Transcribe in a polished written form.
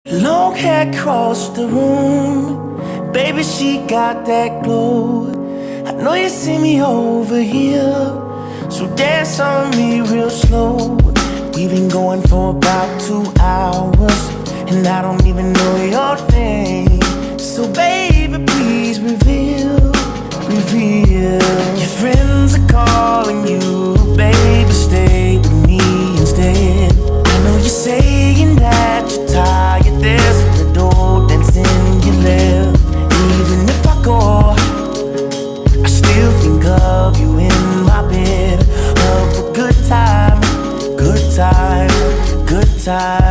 Long hair across the room, baby, she got that glow. I know you see me over here, so dance on me real slow. We've been going for about 2 hours, and I don't even know your name. So baby, please reveal. Your friends are calling you, baby, stay with me instead. I know you're saying that you're tired, there's a little dance in your left. Even if I go, I still think of you in my bed. Of a good time, good time, good time.